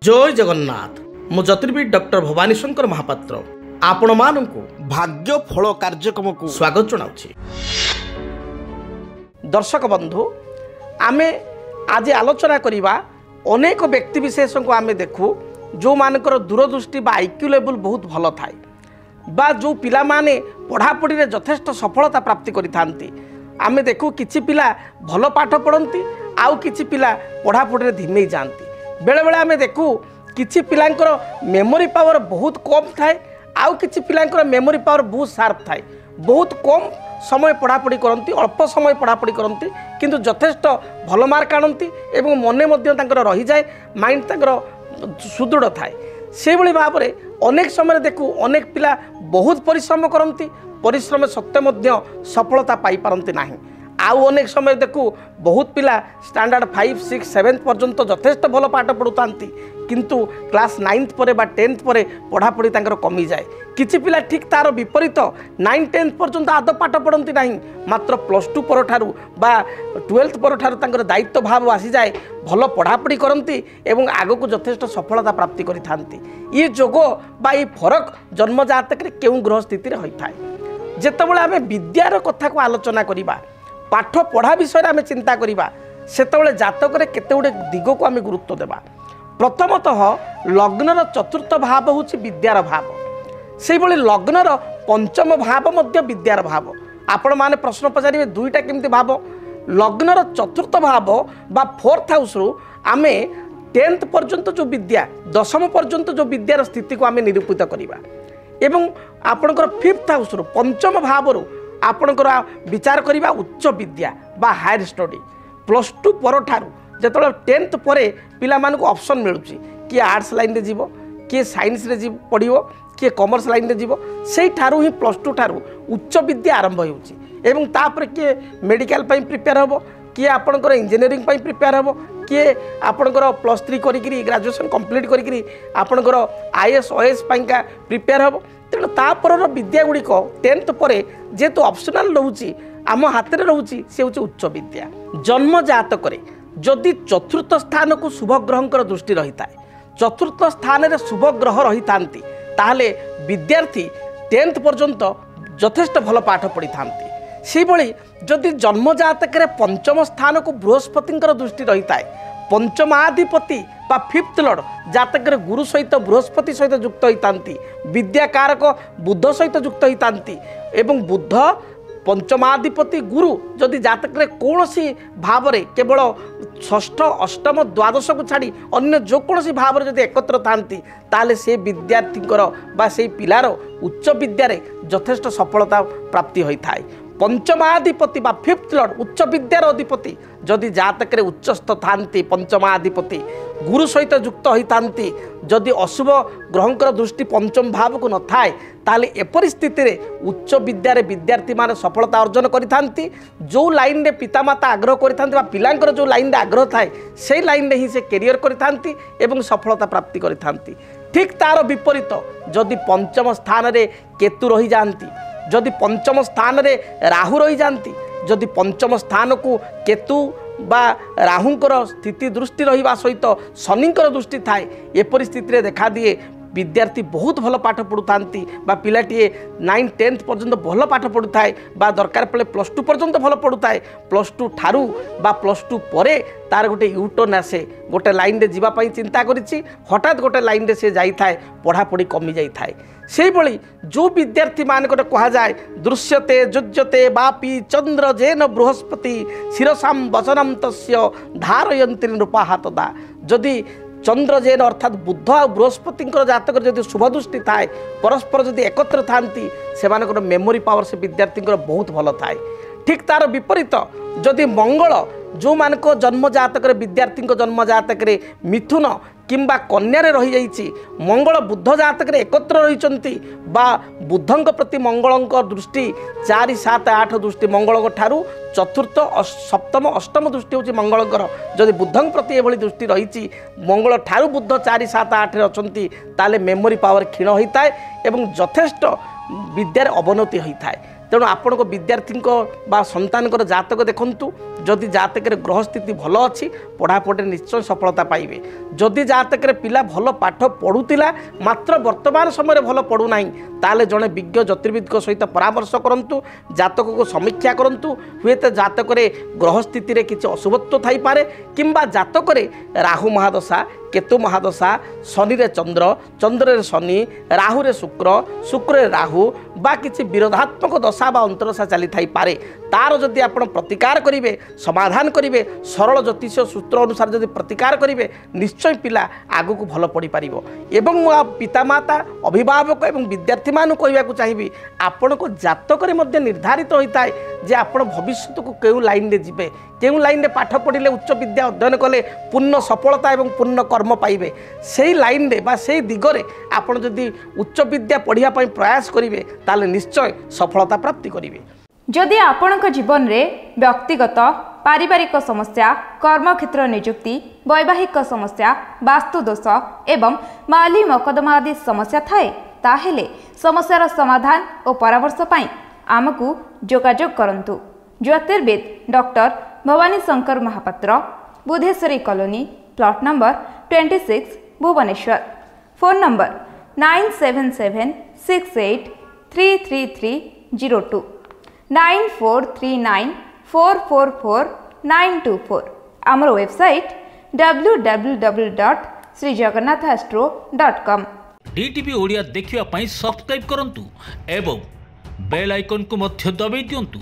जय जगन्नाथ मु ज्योतिर्विद डॉक्टर भवानी शंकर महापात्र आपण मानकु भाग्य फल कार्यक्रम को स्वागत जनाउछि। दर्शक बंधु आमे आज आलोचना करिबा अनेक व्यक्ति विशेष को आमे देखु जो मानकर दूरदृष्टि बा आईक्यू लेवल बहुत भल थाए बा जो पिला माने पढ़ापढ़ी रे यथेष्ट सफलता प्राप्ति करिथांती। आमे देखु किछि पिला भल पाठ पढ़ंती आउ किछि पिला पढ़ापढ़ी रे धिमेई जांती। बेले बेले आमे देखु किछि पिलांकर मेमोरी पावर बहुत कम थाए आउ किछि पिलांकर मेमोरी पावर बहुत शार्प थाए। बहुत कम समय पढ़ापढ़ी करती अल्प समय पढ़ापढ़ी करती किंतु यथेष्ट भल मार्क आनती एवं मने मध्य तांकर रही जाए माइंड तांकर सुदृढ़ थाए। से भली भाव में अनेक समय देखु अनेक पिला बहुत परिश्रम करती परिश्रम सत्वे मध्य सफलता पाई पारंती नाही। आउ अनेक समय देखु बहुत पिला स्टैंडर्ड 5, 6, 7 पर्यंत यथेष्ट भल पाठ पढ़ुतांती किंतु क्लास 9th पर बा 10th पर पढ़ापढ़ी तांकर कमी जाए। किछि पिला ठीक तार विपरीत 9, 10th पर्यंत आदौ पाठ पढ़ती नहीं मात्र +2 पर ठारू बा 12th पर ठारू तांकर दायित्व भाव आसी जाए भल पढ़ापढ़ी करती एवं आगक यथेष्ट सफलता प्राप्ति करिथांती। ये जोग बा ये फरक जन्म जातक केउं ग्रह स्थिति रे होइथाय। जेतेबेले आमे विद्यार कथा को आलोचना करिबा पाठ पढ़ा विषय आम चिंता करवा सेतबेले जातक केते गुडे दिग को आम गुरुत्व देवा। प्रथमतः लग्नर चतुर्थ भाव हूँ विद्यार भाव से भली लग्नर पंचम भाव मध्य विद्यार भाव। आपण माने प्रश्न पचारे दुईटा केमती भाव लग्नर चतुर्थ भाव बा 4th हाउस रु आमे 10th पर्यंत जो विद्या 10th पर्यंत जो विद्यार स्थिति को आम निरूपित करवा एवं आपणकर 5th हाउस रु पंचम भाव रु आपणकर विचार करवा उच्च विद्या बा हायर स्टडी +2 पर ठारू जेतबेले 10th पर पिला मानक ऑप्शन मिलुची किए आर्ट्स लाइन रे जीवो किए साइंस रे पढ़िबो किए कॉमर्स लाइन रे जीवो सेई ठारू ही +2 ठारू उच्च विद्या आरंभ होउची एवं तापर किए मेडिकल पई प्रिपेयर होबो किए आपणकर इंजीनियरिंग पई प्रिपेयर होबो किए आपणकर +3 करिकरी ग्रेजुएशन कंप्लीट करिकरी आपणकर आईएएस ओएएस पईका प्रिपेयर होबो। तेणु तापर विद्या गुड़िक 10th पर जेहेतु ऑप्शनल रोचे आम हाथ में रोचे से हूँ उच्च विद्या। जन्म जातक जदि चतुर्थ स्थान को शुभ ग्रह दृष्टि रही है चतुर्थ स्थान में शुभ ग्रह रही था विद्यार्थी 10th पर्यंत यथेष्ट भल पाठ पढ़ी था। से भली जदि जन्म जातक पंचम स्थान को बृहस्पति दृष्टि रही है पंचमाधिपति बा 5th लॉर्ड जातक गुरु सहित बृहस्पति सहित युक्त होता विद्याकारक बुध सहित युक्त होता एवं बुध पंचमाधिपति गुरु जदि जातक कौन सी भाव में केवल 6th, 8th, 12th को छाड़ी अन्य जो कौन सी भाव में एकत्र थांती ताले से विद्यार्थी बा से पिलार उच्च विद्यार यथेष्ट सफलता प्राप्ति होता है। पंचमाधिपति बा 5th लॉर्ड उच्च विद्यार अधिपति जदि जातक उच्चस्थ थांती पंचमाधिपति गुरु सहित युक्त होता जदि अशुभ ग्रहंकर दृष्टि पंचम भाव को न थाए ताले एपरि स्थिति रे उच्च विद्यारे विद्यार्थी माने सफलता अर्जन करिथांती। जो लाइन रे पितामाता आग्रह करिथांती बा पिलांकर जो लाइन रे आग्रह थाए से लाइन रे ही से कैरियर करिथांती एवं सफलता प्राप्ति करिथांती। ठीक तार विपरीत जदि पंचम स्थान रे केतु रही जांती जदि पंचम स्थान रे राहु रही जांती जदि पंचम स्थान को केतु बा राहुंकर स्थिति दृष्टि रहिबा सहित शनिंकर दृष्टि थाए ए परिस्थिति देखा दिए विद्यार्थी बहुत भल पाठ पढ़ुतांती बा पिलाटीए 9, 10th पर्यंत भल पाठ पढ़ुए बा दरकार पड़े +2 पर्यंत भल पढ़ुए +2 ठारू बा +2 परे तार गोटे यूटर्न आसे गोटे लाइन रे जीवा पई चिंता करिछि हठात गोटे लाइन रे से जाई थाए पढ़ापढ़ी कमी जाई थाए। से भली जो विद्यार्थी मान कह जाए दृश्यते जुज्यते बापी चंद्र जेन बृहस्पति शिरसाम वचनम तस्य धारयंत्री नृपाहातदा जदि चंद्र जेन अर्थात बुध और बृहस्पति जातक जदि शुभ दृष्टि थाए परस्पर जदि एकत्र थांती से मेमोरी पावर से विद्यार्थी बहुत भल थाए। ठीक तार विपरीत जदि मंगल जो मानक जन्म जातक विद्यार्थी जन्म जातक मिथुन किंबा कन्या रही जाइए मंगल बुध जातक एकत्र रही बा बुधंक प्रति मंगल दृष्टि 4, 7, 8 दृष्टि मंगल ठारू चतुर्थ, सप्तम, अष्टम दृष्टि हूँ मंगलकर जदि बुधंक प्रति एभली दृष्टि रही मंगल ठारू बुध 4, 7, 8 अच्छा मेमोरी पावर क्षीण होता है एवं यथेष्ट विद्यार अवनति होता है। तेणु आपण विद्यार्थी सन्तान जातक देखूँ जदि जातक ग्रह स्थिति भल अच्छी पढ़ापढ़ी निश्चय सफलता पाइबे। जदि जातक पिला भल पाठ पढ़ुला मात्र वर्तमान समय भल पढ़ुना ताले जड़े विज्ञ ज्योतिर्विद सहित परामर्श करंतु जातक को समीक्षा करंतु हुए तो जातक ग्रह स्थिति किसी अशुभत्व थाई पारे किंबा जातक राहु महादशा केतु महादशा शनि रे चंद्र चंद्र रे शनि राहु रे शुक्र शुक्र रे राहु बा किसी विरोधात्मक दशा बा अंतरदशा चली थाई पारे तार जदि आपण प्रतिकार करेंगे समाधान करेंगे सरल ज्योतिष सूत्र अनुसार जदि प्रतिकार करेंगे निश्चय पिला आगु को भल पढ़ी पार एवं पितामाता अभिभावक एवं विद्यार्थी मान कहवाक चाहिए आपण को जातक निर्धारित होता है जे आपण भविष्य को क्यों लाइन रे जीवे क्यों लाइन रे पाठ पढ़िले उच्च विद्या अध्ययन कले पूर्ण सफलता एवं पूर्ण कर्म पाइबे से लाइन रे बा से दिगरे आपण जदि उच्च विद्या पढ़िया पई प्रयास करेंगे ताले निश्चय सफलता प्राप्ति करेंगे। जदि आपणक जीवन रे व्यक्तिगत पारिवारिक समस्या कर्मक्षेत्र नियुक्ति वैवाहिक समस्या वास्तु दोष एवं माली मकदमा आदि समस्या थाए ताहेले समस्यार समाधान और परामर्श पाई आमकु जोगाजोग करंतु। ज्योतिर्विद doctor Bhabani Shankar Mahapatra Budheswari colony plot number 26 Bhubaneswar. Phone number 9776833302 9439444924। आमर वेबसाइट www.srijagannathastro.com। DTV ओडिया देखिवा पाई सब्सक्राइब करंतु एवं बेल आइकन को मध्य दबाई दियंतु।